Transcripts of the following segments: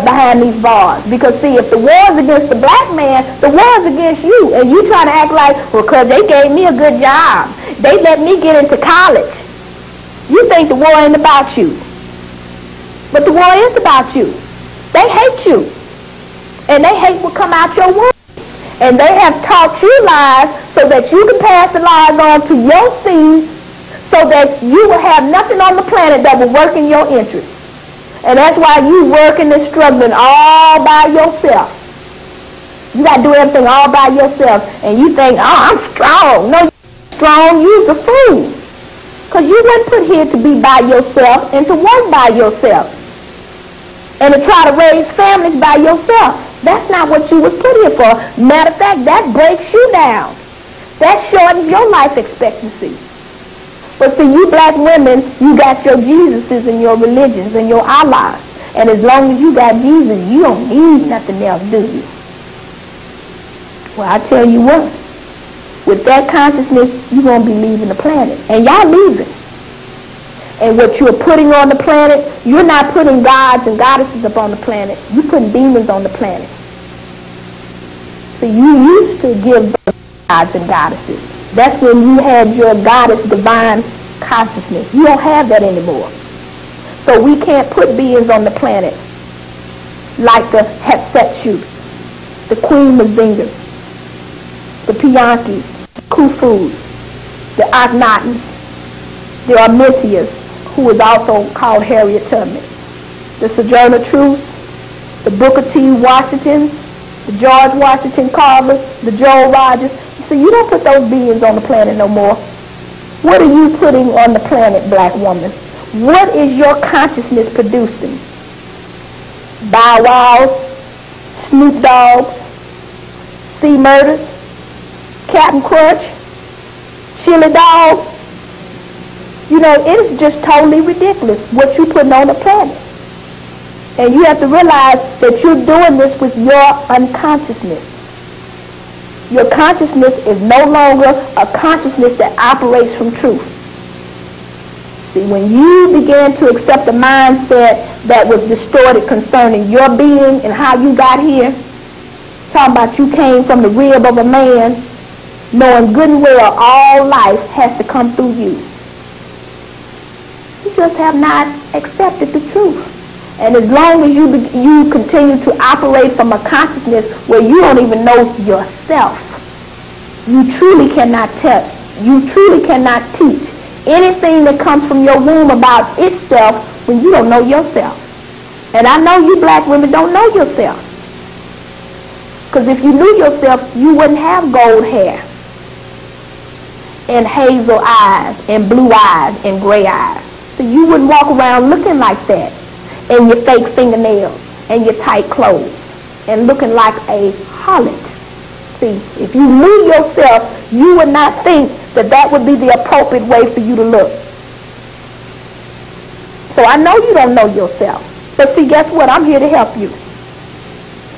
behind these bars. Because see, if the war is against the black man, the war is against you. And you try to act like, well, because they gave me a good job. They let me get into college. You think the war ain't about you. But the war is about you. They hate you. And they hate what come out your womb. And they have taught you lies so that you can pass the lies on to your seed, so that you will have nothing on the planet that will work in your interest. And that's why you working and struggling all by yourself. You got to do everything all by yourself. And you think, oh, I'm strong. No, you're strong. You're a fool. Because you weren't put here to be by yourself and to work by yourself. And to try to raise families by yourself. That's not what you was put here for. Matter of fact, that breaks you down. That shortens your life expectancy. But for you black women, you got your Jesuses and your religions and your Allahs. And as long as you got Jesus, you don't need nothing else, do you? Well, I tell you what. With that consciousness, you're going to be leaving the planet. And y'all leaving. And what you're putting on the planet, you're not putting gods and goddesses up on the planet. You're putting demons on the planet. So you used to give birth gods and goddesses. That's when you had your goddess divine consciousness. You don't have that anymore. So we can't put beings on the planet like the Hatshepsut, the Queen Mazinga, the Piankis, the Khufus, the Akhenatons, the Armentius, who is also called Harriet Tubman, the Sojourner Truth, the Booker T. Washington, the George Washington Carver, the Joel Rogers. So you don't put those beings on the planet no more. What are you putting on the planet, black woman? What is your consciousness producing? Bow Wows, Snoop Dogs, C. Murders, Captain Crunch, Chili Dog. You know, it is just totally ridiculous what you're putting on the planet. And you have to realize that you're doing this with your unconsciousness. Your consciousness is no longer a consciousness that operates from truth. See, when you began to accept the mindset that was distorted concerning your being and how you got here, talking about you came from the rib of a man, knowing good and well all life has to come through you. You just have not accepted the truth. And as long as you continue to operate from a consciousness where you don't even know yourself, you truly cannot tell, you truly cannot teach anything that comes from your womb about itself when you don't know yourself. And I know you black women don't know yourself. Because if you knew yourself, you wouldn't have gold hair and hazel eyes and blue eyes and gray eyes. So you wouldn't walk around looking like that, and your fake fingernails and your tight clothes and looking like a harlot. See, if you knew yourself, you would not think that that would be the appropriate way for you to look. So I know you don't know yourself. But see, guess what? I'm here to help you.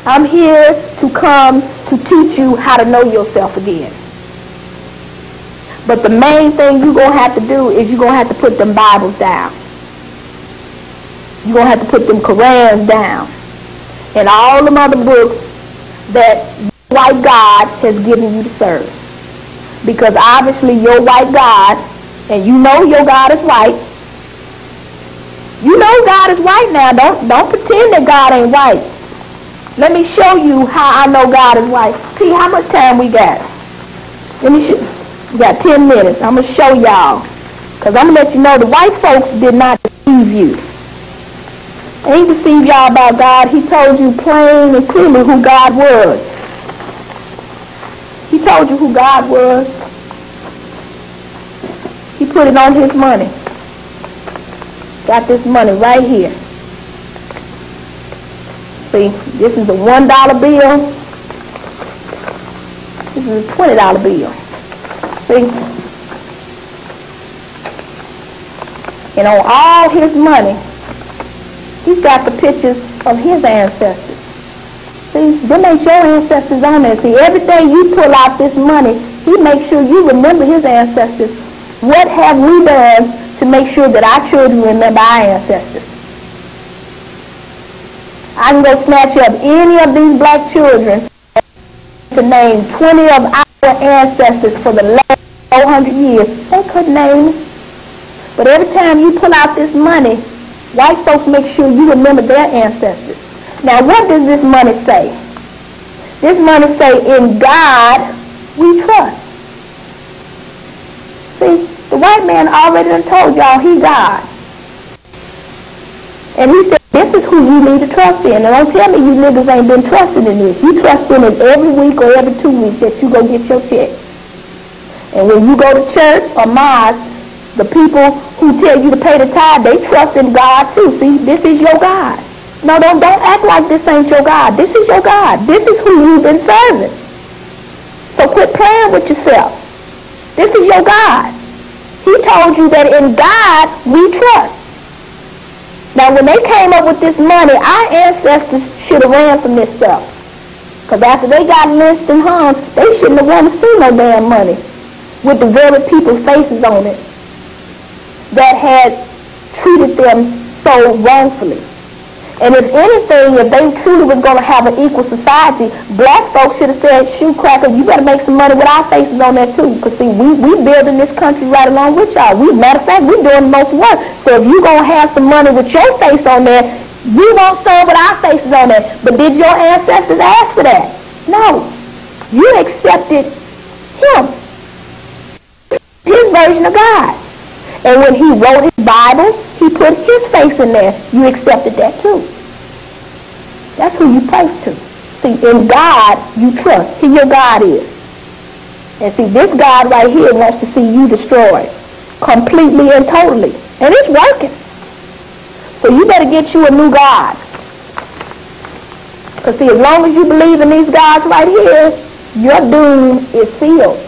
I'm here to come to teach you how to know yourself again. But the main thing you're going to have to do is you're going to have to put them Bibles down. You're going to have to put them Qurans down. And all them other books that white God has given you to serve. Because obviously your white God, and you know your God is white. You know God is white now. Don't pretend that God ain't white. Let me show you how I know God is white. See how much time we got. Let me show. We got 10 minutes. I'm going to show y'all. Because I'm going to let you know the white folks did not deceive you. He didn't deceive y'all about God. He told you plain and clearly who God was. He told you who God was. He put it on his money. Got this money right here. See, this is a $1 bill. This is a $20 bill. See? And on all his money, he's got the pictures of his ancestors. See, them ain't your ancestors on there. See, every day you pull out this money, he makes sure you remember his ancestors. What have we done to make sure that our children remember our ancestors? I can go snatch up any of these black children to name 20 of our ancestors for the last 400 years. They couldn't name them. But every time you pull out this money, white folks make sure you remember their ancestors. Now, what does this money say? This money say, in God we trust. See, the white man already done told y'all he God. And he said, this is who you need to trust in. And don't tell me you niggas ain't been trusting in this. You trust in it every week or every 2 weeks that you go get your check. And when you go to church or mosque, the people who tell you to pay the tithe, they trust in God too. See, this is your God. No, don't act like this ain't your God. This is your God. This is who you've been serving. So quit playing with yourself. This is your God. He told you that in God we trust. Now, when they came up with this money, our ancestors should have ran from this stuff. Because after they got lynched and hung, they shouldn't have wanted to see no damn money with the very people's faces on it that had treated them so wrongfully. And if anything, if they truly was going to have an equal society, black folks should have said, shoot, cracker, you better make some money with our faces on there too. Because see, we building this country right along with y'all. Matter of fact, we doing the most work. So if you going to have some money with your face on there, we won't serve with our faces on there. But did your ancestors ask for that? No. You accepted him. His version of God. And when he wrote his Bible, he put his face in there. You accepted that too. That's who you pray to. See, in God, you trust. He your God is. And see, this God right here wants to see you destroyed. Completely and totally. And it's working. So you better get you a new God. Because see, as long as you believe in these gods right here, your doom is sealed.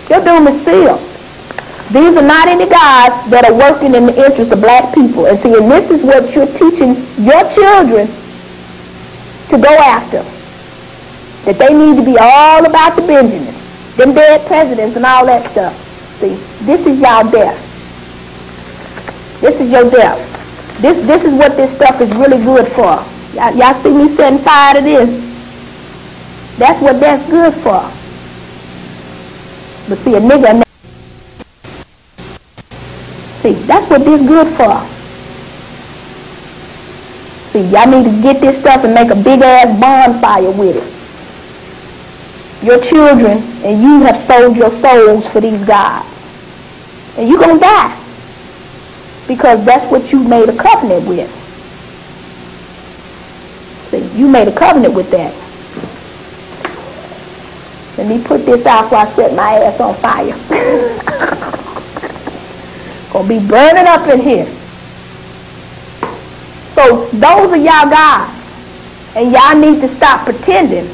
Your doom is sealed. These are not any gods that are working in the interest of black people. And see, and this is what you're teaching your children to go after. That they need to be all about the Benjamins, them dead presidents and all that stuff. See, this is y'all death. This is your death. This is what this stuff is really good for. Y'all see me setting fire to this? That's what that's good for. But see, a nigga... See, that's what this good for. See, y'all need to get this stuff and make a big-ass bonfire with it. Your children and you have sold your souls for these gods. And you're going to die. Because that's what you made a covenant with. See, you made a covenant with that. Let me put this out before I set my ass on fire. Gonna be burning up in here. So those are y'all gods. And y'all need to stop pretending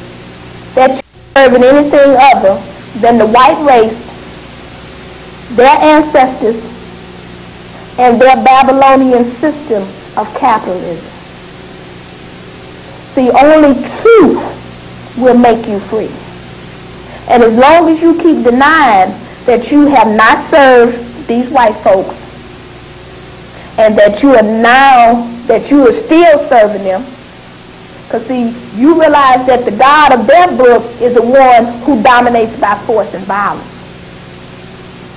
that you're serving anything other than the white race, their ancestors, and their Babylonian system of capitalism. See, only truth will make you free. And as long as you keep denying that you have not served these white folks, and that you are still serving them, because see, you realize that the God of their book is the one who dominates by force and violence.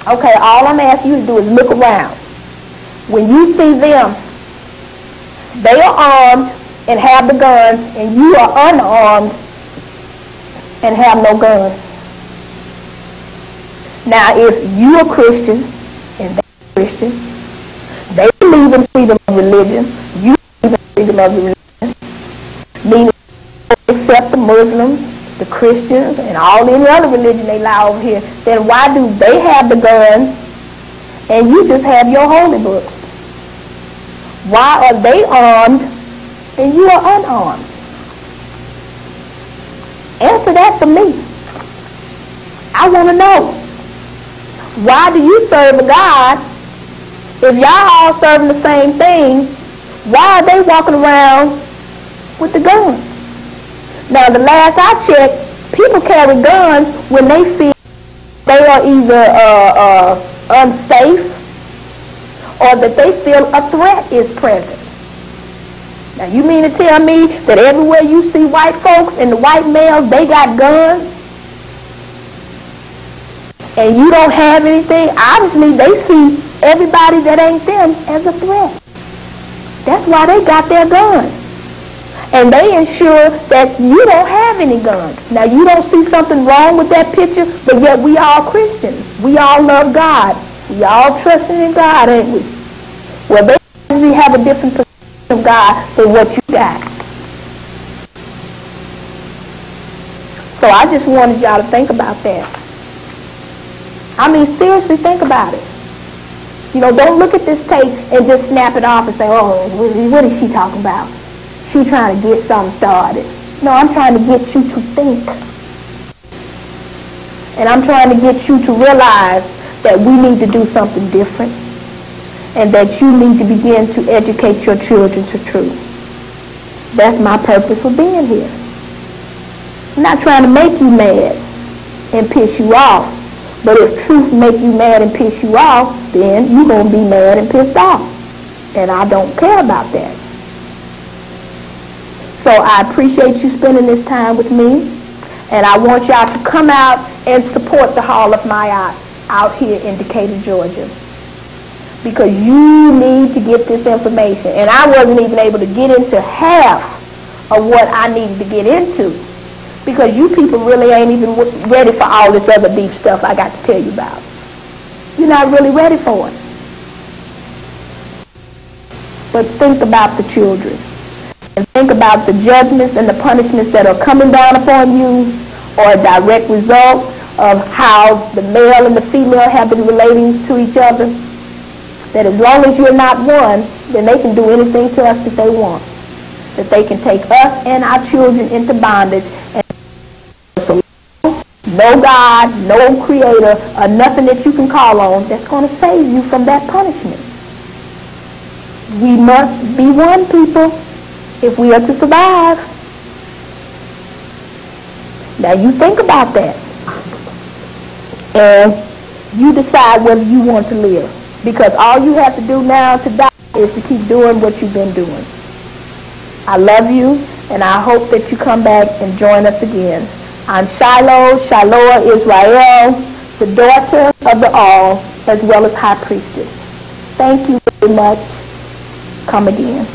Okay, all I'm asking you to do is look around. When you see them, they are armed and have the guns, and you are unarmed and have no guns. Now, if you are Christian, and they're Christian, they believe in freedom of religion, you believe in freedom of religion, meaning they accept the Muslims, the Christians, and all any other religion they allow over here, then why do they have the guns and you just have your holy books? Why are they armed and you are unarmed? Answer that for me. I want to know. Why do you serve a God? If y'all all serving the same thing, why are they walking around with the guns? Now, the last I checked, people carry guns when they feel they are either unsafe or that they feel a threat is present. Now you mean to tell me that everywhere you see white folks and the white males, they got guns? And you don't have anything? Obviously they see everybody that ain't them as a threat. That's why they got their guns. And they ensure that you don't have any guns. Now you don't see something wrong with that picture, but yet we all Christians. We all love God. We all trusting in God, ain't we? Well, they usually have a different perspective of God than what you got. So I just wanted y'all to think about that. I mean, seriously, think about it. You know, don't look at this tape and just snap it off and say, oh, what is she talking about? She trying to get something started. No, I'm trying to get you to think. And I'm trying to get you to realize that we need to do something different and that you need to begin to educate your children to truth. That's my purpose for being here. I'm not trying to make you mad and piss you off. But if truth make you mad and piss you off, then you're going to be mad and pissed off. And I don't care about that. So I appreciate you spending this time with me. And I want y'all to come out and support the Hall of My Eye out here in Decatur, Georgia. Because you need to get this information. And I wasn't even able to get into half of what I needed to get into. Because you people really ain't even ready for all this other deep stuff I got to tell you about. You're not really ready for it. But think about the children. And think about the judgments and the punishments that are coming down upon you, or a direct result of how the male and the female have been relating to each other. That as long as you're not one, then they can do anything to us that they want. That they can take us and our children into bondage. And no God, no creator, or nothing that you can call on that's going to save you from that punishment. We must be one, people, if we are to survive. Now you think about that. And you decide whether you want to live. Because all you have to do now to die is to keep doing what you've been doing. I love you, and I hope that you come back and join us again. I'm CHIELO, Shiloah Israel, the daughter of the All, as well as High Priestess. Thank you very much. Come again.